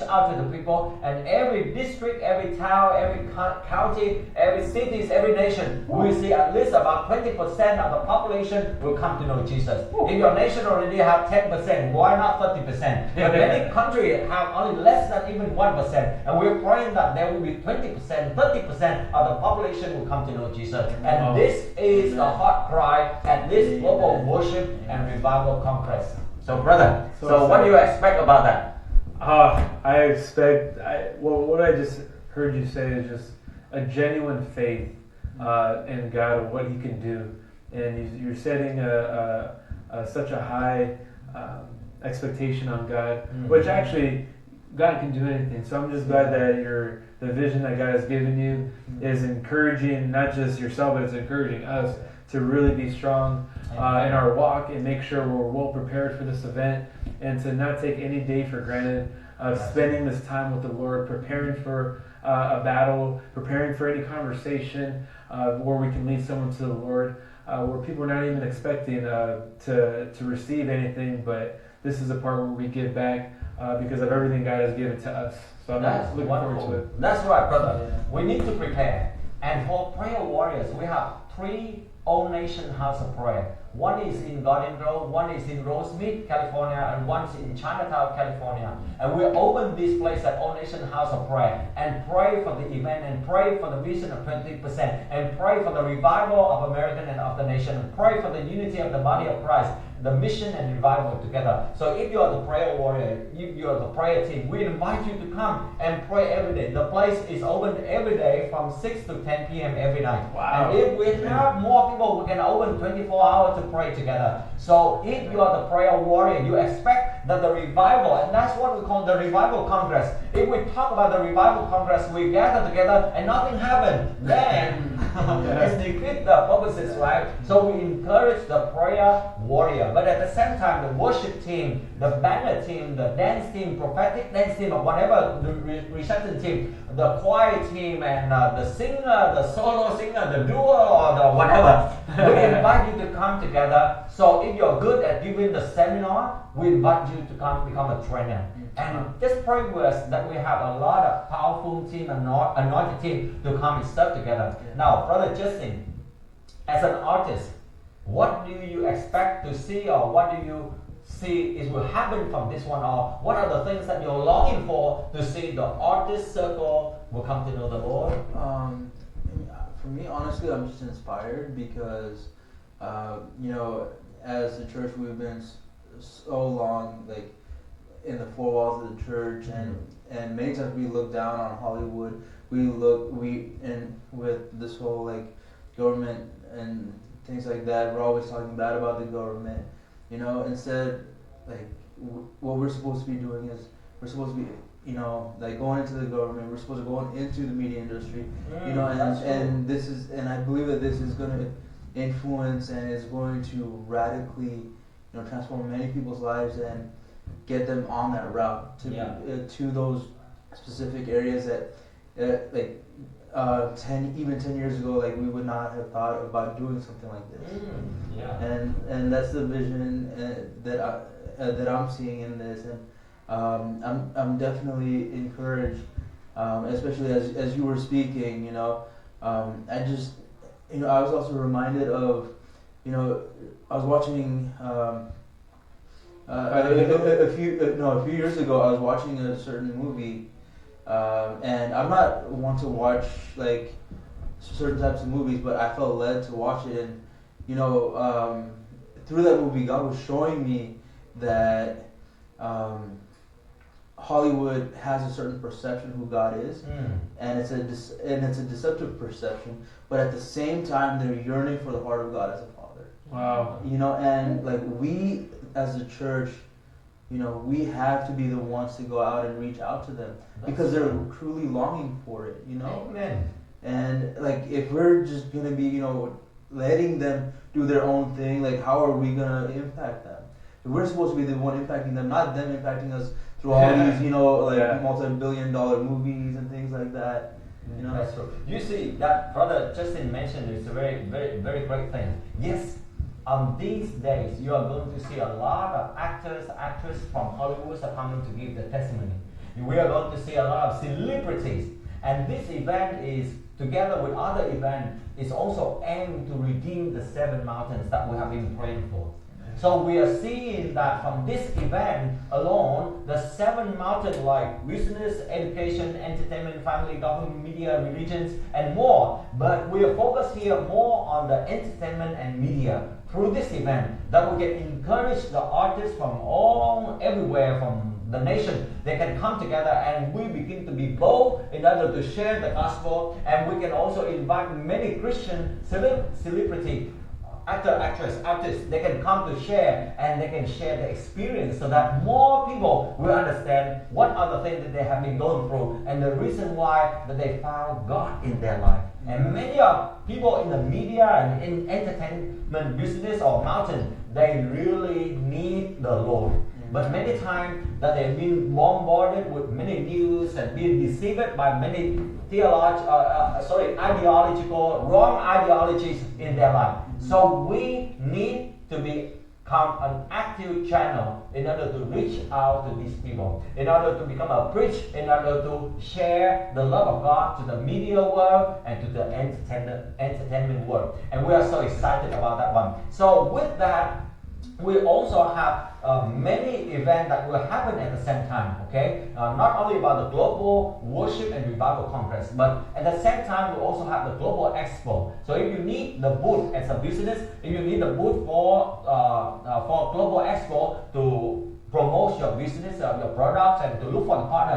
out to the people, and every district, every town, every county, every cities, every nation, we see at least about 20% of the population will come to know Jesus. If your nation already have 10%, why not 30%? But many countries have only less than even 1%, and we're praying that there will be 20%, 30% of the population will come to know Jesus. And this is the heart cry at this global worship and revival conference. So, brother, so what do you expect about that? I expect, what I just heard you say is just a genuine faith in God and what He can do. And you're setting such a high expectation on God, which actually, God can do anything. So I'm just glad that the vision that God has given you is encouraging not just yourself, but it's encouraging us to really be strong in our walk and make sure we're well prepared for this event, and to not take any day for granted, spending this time with the Lord, preparing for a battle, preparing for any conversation where we can lead someone to the Lord, where people are not even expecting to receive anything, but this is the part where we give back because of everything God has given to us. So I'm looking forward to it. That's right, brother. We need to prepare. And for prayer warriors, we have 3 All Nation House of Prayer. One is in Garden Grove, one is in Rosemead, California, and one is in Chinatown, California. And we open this place at All Nation House of Prayer and pray for the event, and pray for the vision of 20%, and pray for the revival of America and of the nation, and pray for the unity of the body of Christ, the mission and revival together. So if you are the prayer warrior, if you are the prayer team, we invite you to come and pray every day. The place is open every day from 6 to 10 p.m. every night. Wow. And if we have more people, we can open 24 hours to pray together. So if you are the prayer warrior, you expect that the revival, and that's what we call the revival congress. If we talk about the revival congress, we gather together and nothing happened, then it's defeat the purposes, right? So we encourage the prayer warrior, but at the same time, the worship team, the banner team, the dance team, prophetic dance team, or whatever, the reception team, the choir team, and the singer, the solo singer, the duo, or the whatever, we invite you to come together. So if you're good at giving the seminar, we invite you to come become a trainer. And just pray with us that we have a lot of powerful team and anointed team to come and serve together. Now, Brother Justin, as an artist, what do you expect to see, or what do you see is will happen from this one, or what are the things that you're longing for to see the artist circle will come to know the Lord? For me, honestly, I'm just inspired because, as the church, we've been so long, like, in the 4 walls of the church, and many times we look down on Hollywood. And with this whole like government and things like that, we're always talking bad about the government. Instead, like what we're supposed to be doing is we're supposed to be, like going into the government. We're supposed to go into the media industry. And I believe that this is going to influence and is going to radically, transform many people's lives and get them on that route to those specific areas that 10 years ago, like we would not have thought about doing something like this. And that's the vision that I'm seeing in this, and I'm definitely encouraged, especially as you were speaking. I just I was also reminded of I was watching. A few years ago, I was watching a certain movie, and I'm not one to watch like certain types of movies, but I felt led to watch it, and through that movie, God was showing me that Hollywood has a certain perception who God is, and it's a deceptive perception, but at the same time, they're yearning for the heart of God as a Father. Wow. And like we as a church, we have to be the ones to go out and reach out to them because they're truly longing for it, Amen. And like if we're just gonna be, letting them do their own thing, like how are we gonna impact them? We're supposed to be the one impacting them, not them impacting us through all these, multi-billion-dollar movies and things like that. That's true. You see, that Brother Justin mentioned is a very, very, very great thing. Yes. These days, you are going to see a lot of actors, actresses from Hollywood are coming to give the testimony. we are going to see a lot of celebrities. And this event is, together with other events, is also aimed to redeem the 7 mountains that we have been praying for. So we are seeing that from this event alone, the 7 mountains like business, education, entertainment, family, government, media, religions, and more. But we are focused here more on the entertainment and media through this event, that we can encourage the artists from all everywhere from the nation. They can come together and we begin to be bold in order to share the gospel, and we can also invite many Christian celebrity artists, they can come to share, and they can share the experience so that more people will understand what are the things that they have been going through and the reason why that they found God in their life. And many of people in the media and in entertainment business or mountain, they really need the Lord. But many times that they've been bombarded with many news and been deceived by many ideological, wrong ideologies in their life. So we need to become an active channel in order to reach out to these people, in order to become a preach, in order to share the love of God to the media world and to the entertainment world. And we are so excited about that one. So with that, we also have many events that will happen at the same time, okay? Not only about the Global Worship and Revival Congress, but at the same time we also have the Global Expo. So if you need the booth as a business, if you need the booth for Global Expo to promote your business, your products, and to look for the partner,